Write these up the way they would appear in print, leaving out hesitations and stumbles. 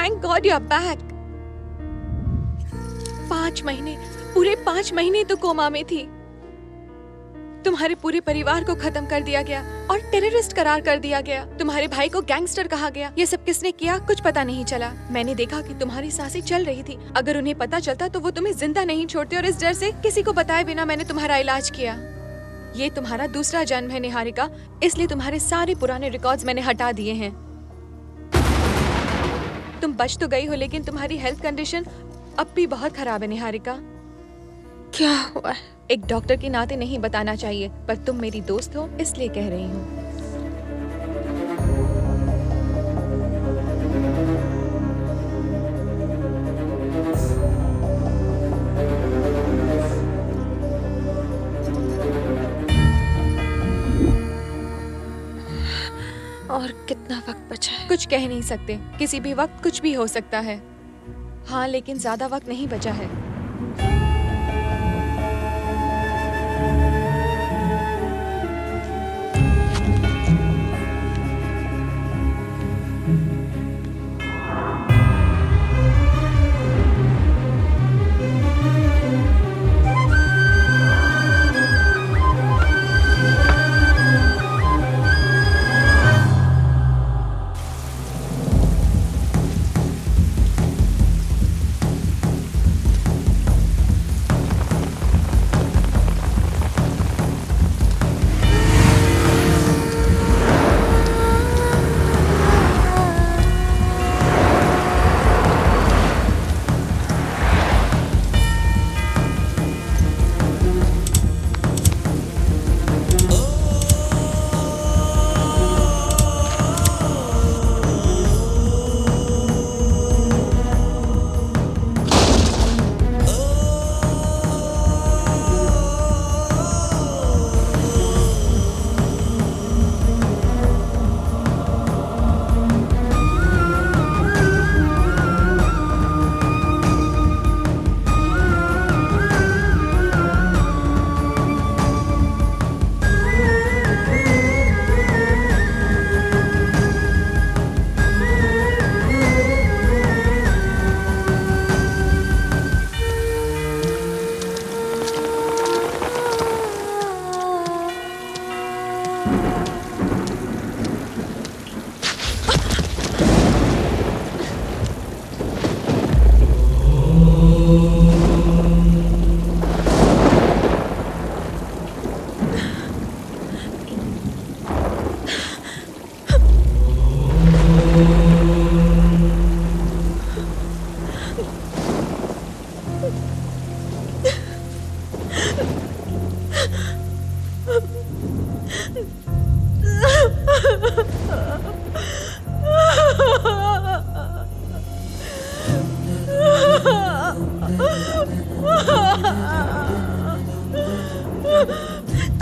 Thank God you are back. 5 महीने, पूरे 5 महीने तो कोमा में थी। तुम्हारे पूरे परिवार को खत्म कर दिया गया और टेररिस्ट करार कर दिया गया। तुम्हारे भाई को गैंगस्टर कहा गया। ये सब किसने किया कुछ पता नहीं चला। मैंने देखा कि तुम्हारी सांसें चल रही थी। अगर उन्हें पता चलता तो वो तुम्हें जिंदा नहीं छोड़ते, और इस डर से किसी को बताए बिना मैंने तुम्हारा इलाज किया। ये तुम्हारा दूसरा जन्म है निहारिका, इसलिए तुम्हारे सारे पुराने रिकॉर्ड्स मैंने हटा दिए हैं। तुम बच तो गई हो, लेकिन तुम्हारी हेल्थ कंडीशन अब भी बहुत खराब है निहारिका। क्या हुआ है? एक डॉक्टर के नाते नहीं बताना चाहिए, पर तुम मेरी दोस्त हो इसलिए कह रही हूँ। और कितना वक्त बचा है? कुछ कह नहीं सकते, किसी भी वक्त कुछ भी हो सकता है। हाँ, लेकिन ज्यादा वक्त नहीं बचा है।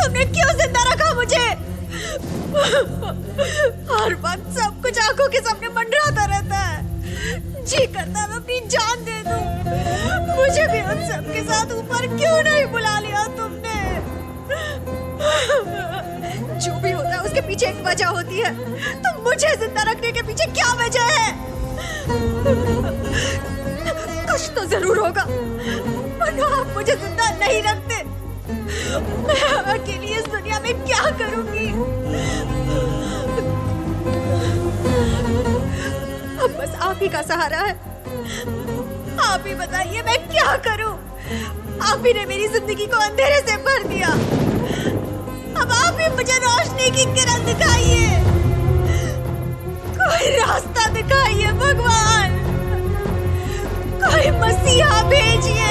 तुमने क्यों जिंदा रखा मुझे? हर वक्त सब कुछ आंखों के सामने मंडराता रहता है। जी करता मैं अपनी जान दे दूं। मुझे भी उन सब के साथ ऊपर क्यों नहीं बुला लिया तुमने? जो भी होता है उसके पीछे एक वजह होती है। तुम मुझे जिंदा रखने के पीछे क्या वजह है? कुछ तो जरूर होगा, वरना आप मुझे जिंदा नहीं रखते। मैं अकेली इस दुनिया में क्या करूंगी? अब बस आप ही का सहारा है। आप ही बताइए मैं क्या करूं? आप ही ने मेरी जिंदगी को अंधेरे से भर दिया। अब आप ही मुझे रोशनी की किरण दिखाइए। कोई रास्ता दिखाइए भगवान। कोई मसीहा भेजिए।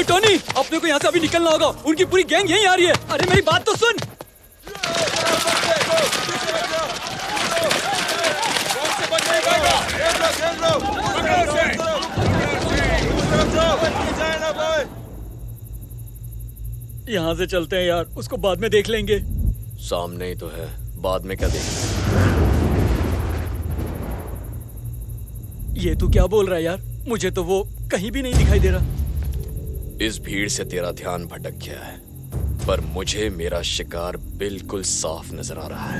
टोनी, अपने को यहाँ से अभी निकलना होगा। उनकी पूरी गैंग यहीं आ रही है। अरे मेरी बात तो सुन। यहाँ से चलते हैं यार, उसको बाद में देख लेंगे। सामने ही तो है, बाद में क्या देखेंगे? ये तू क्या बोल रहा है यार? मुझे तो वो कहीं भी नहीं दिखाई दे रहा। इस भीड़ से तेरा ध्यान भटक गया है, पर मुझे मेरा शिकार बिल्कुल साफ नजर आ रहा है।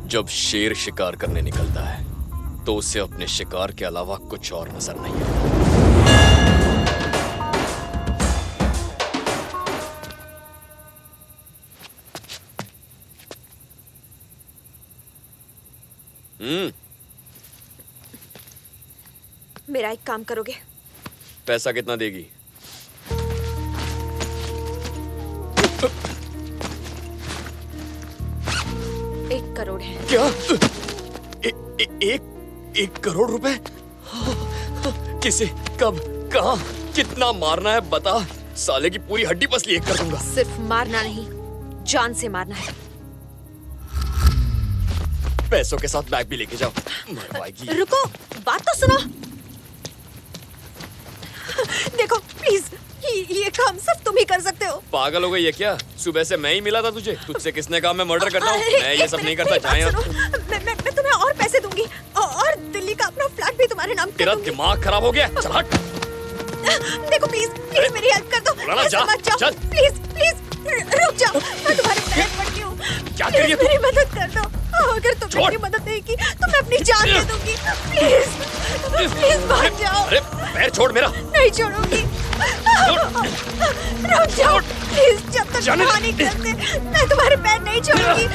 जब शेर शिकार करने निकलता है तो उसे अपने शिकार के अलावा कुछ और नजर नहीं आता। मेरा एक काम करोगे? पैसा कितना देगी? एक करोड़ है। क्या? एक करोड़ रुपए? किसे, कब, कहाँ, कितना मारना है बता। साले की पूरी हड्डी पसली एक कर दूंगा। सिर्फ मारना नहीं, जान से मारना है। पैसों के साथ बैग भी लेके जाओ, मरवाएगी। रुको, बात तो सुनो। देखो प्लीज, ये काम सिर्फ तुम ही कर सकते हो। पागल हो गई है क्या? सुबह से मैं ही मिला था तुझे। तुझसे किसने कहा मैं मर्डर करता हूँ? मैं ये सब नहीं करता। मैं तुम्हें और पैसे दूंगी और दिल्ली का अपना फ्लैट भी तुम्हारे नाम कर तेरा दूंगी। दिमाग खराब हो गया? चल हट। देखो प्लीज मेरी हेल्प कर दो। मत जाओ। प्लीज रुक जाओ। मैं तुम्हारे पैर पड़ती हूँ। क्या कर रही है तू? मेरी मदद कर दो। अगर तुमने मेरी मदद नहीं की तो मैं अपनी जान दे दूंगी। प्लीज भाग जाओ। अरे पैर छोड़ मेरा। नहीं छोड़ूंगी। रुक जाओ प्लीज, जब तक वहाँ नहीं करते मैं तुम्हारे पैर नहीं छोड़ूंगी।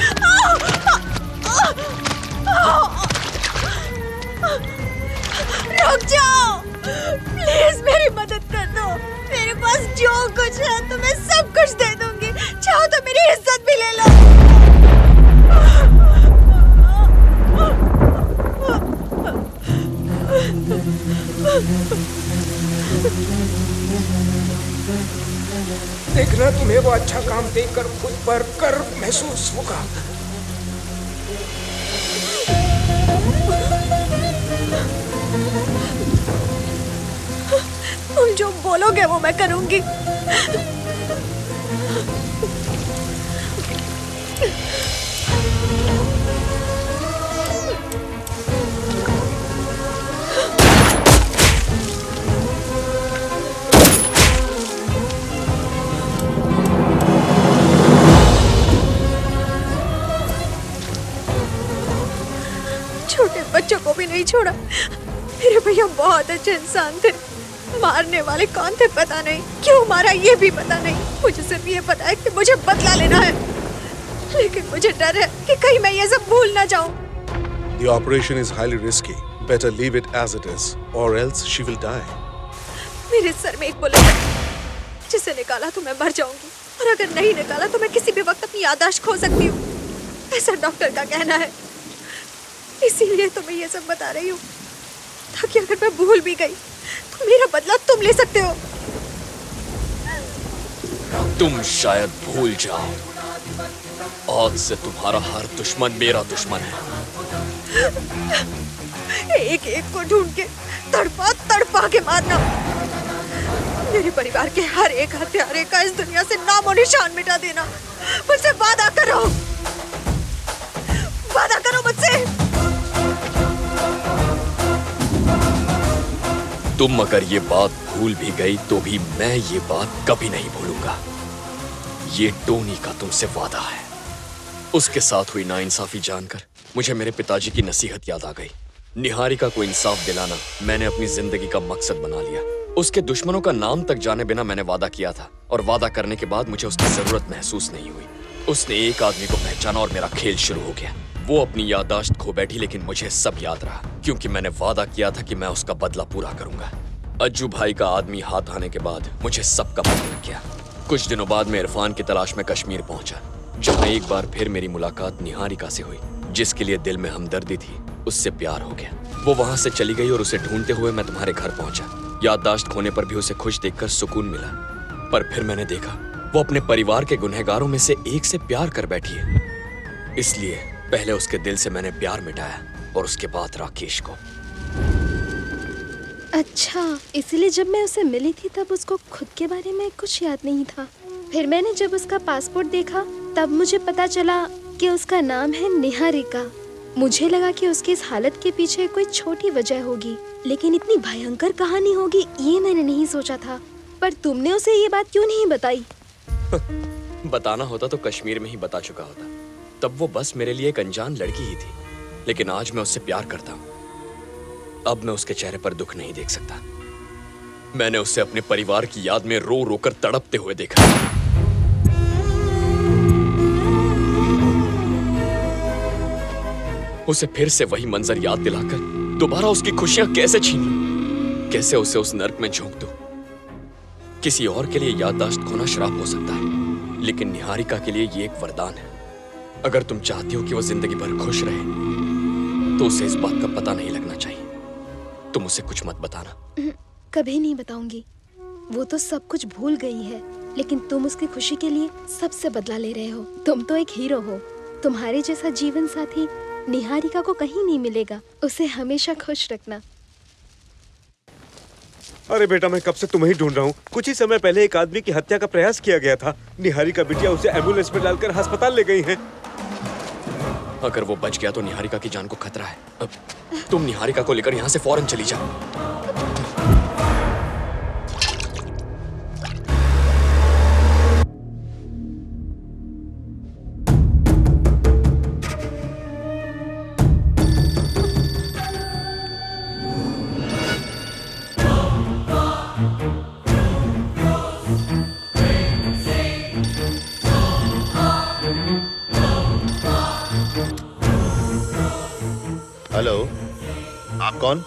रुक जाओ प्लीज, मेरी मदद कर दो। मेरे पास जो कुछ है तो मैं सब कुछ दे दूंगी। चाहो तो मेरी इज्जत भी ले लो। देखना, तुम्हें वो अच्छा काम देखकर खुद पर गर्व महसूस होगा। तुम जो बोलोगे वो मैं करूंगी। छोटे बच्चों को भी नहीं छोड़ा। मेरे भैया बहुत अच्छे इंसान थे। मारने वाले कौन थे पता नहीं, क्यों मारा ये भी पता नहीं। मुझे सिर्फ ये पता है कि मुझे बदला लेना है, लेकिन मुझे डर है कि कहीं मैं ये सब भूल ना जाऊं। The operation is highly risky. Better leave it as it is, or else she will die. मेरे सर में एक बुलेट है, जिसे निकाला तो मैं मर जाऊंगी, और अगर नहीं निकाला तो मैं किसी भी वक्त अपनी याददाश्त खो सकती हूँ। ऐसा डॉक्टर का कहना है। इसीलिए तो मैं ये सब बता रही हूँ, ताकि अगर मैं भूल भी गई तो मेरा बदला तुम ले सकते हो। तुम शायद भूल जाओ, आज से तुम्हारा हर दुश्मन मेरा दुश्मन है। एक एक को ढूंढ के तड़पा तड़पा के मारना। मेरे परिवार के हर एक हत्यारे का इस दुनिया से नामो निशान मिटा देना। मुझसे वादा करो, वादा करो मुझसे। तुम अगर ये बात भूल भी गई तो भी मैं ये बात कभी नहीं भूलूंगा। ये टोनी का तुमसे वादा है। उसके साथ हुई नाइंसाफी जानकर मुझे मेरे पिताजी की नसीहत याद आ गई। निहारिका को इंसाफ दिलाना मैंने अपनी जिंदगी का मकसद बना लिया। उसके दुश्मनों का नाम तक जाने बिना मैंने वादा किया था, और वादा करने के बाद मुझे उसकी जरूरत महसूस नहीं हुई। उसने एक आदमी को पहचाना और मेरा खेल शुरू हो गया। वो अपनी याददाश्त खो बैठी, लेकिन मुझे सब याद रहा, क्योंकि मैंने वादा किया था कि मैं उसका बदला पूरा करूंगा। अज्जू भाई का आदमी हाथ आने के बाद मुझे सबका पता लग गया। कुछ दिनों बाद मैं इरफान की तलाश में कश्मीर पहुंचा, जहां एक बार फिर मेरी मुलाकात निहारिका से हुई, जिसके लिए दिल में हमदर्दी थी। उससे प्यार हो गया। वो वहां से चली गई और उसे ढूंढते हुए मैं तुम्हारे घर पहुंचा। याददाश्त खोने पर भी उसे खुश देखकर सुकून मिला, पर फिर मैंने देखा वो अपने परिवार के गुनहगारों में से एक से प्यार कर बैठी है। इसलिए पहले उसके दिल से मैंने प्यार मिटाया और उसके बाद राकेश को। अच्छा, इसलिए जब मैं उसे मिली थी तब उसको खुद के बारे में कुछ याद नहीं था। फिर मैंने जब उसका पासपोर्ट देखा तब मुझे पता चला कि उसका नाम है निहारिका। मुझे लगा कि उसकी इस हालत के पीछे कोई छोटी वजह होगी, लेकिन इतनी भयंकर कहानी होगी ये मैंने नहीं सोचा था। पर तुमने उसे ये बात क्यों नहीं बताई? बताना होता तो कश्मीर में ही बता चुका होता। तब वो बस मेरे लिए एक अनजान लड़की ही थी, लेकिन आज मैं उससे प्यार करता हूँ। अब मैं उसके चेहरे पर दुख नहीं देख सकता। मैंने उसे अपने परिवार की याद में रो रो कर तड़पते हुए देखा। उसे फिर से वही मंजर याद दिलाकर दोबारा उसकी खुशियां कैसे छीन लूं? कैसे उसे उस नर्क में झोंक दूं? किसी और के लिए याददाश्त खोना श्राप हो सकता है, लेकिन निहारिका के लिए ये एक वरदान है। अगर तुम चाहती हो कि वो जिंदगी भर खुश रहे तो उसे इस बात का पता नहीं लगना चाहिए। तुम उसे कुछ मत बताना। कभी नहीं बताऊंगी। वो तो सब कुछ भूल गई है, लेकिन तुम उसकी खुशी के लिए सबसे बदला ले रहे हो। तुम तो एक हीरो हो। तुम्हारे जैसा जीवन साथी निहारिका को कहीं नहीं मिलेगा। उसे हमेशा खुश रखना। अरे बेटा, मैं कब से तुम्हें ही ढूंढ रहा हूँ। कुछ ही समय पहले एक आदमी की हत्या का प्रयास किया गया था। निहारिका बिटिया उसे एम्बुलेंस में डालकर अस्पताल ले गई हैं। अगर वो बच गया तो निहारिका की जान को खतरा है। अब तुम निहारिका को लेकर यहाँ से फौरन चली जाओ। हेलो, आप कौन?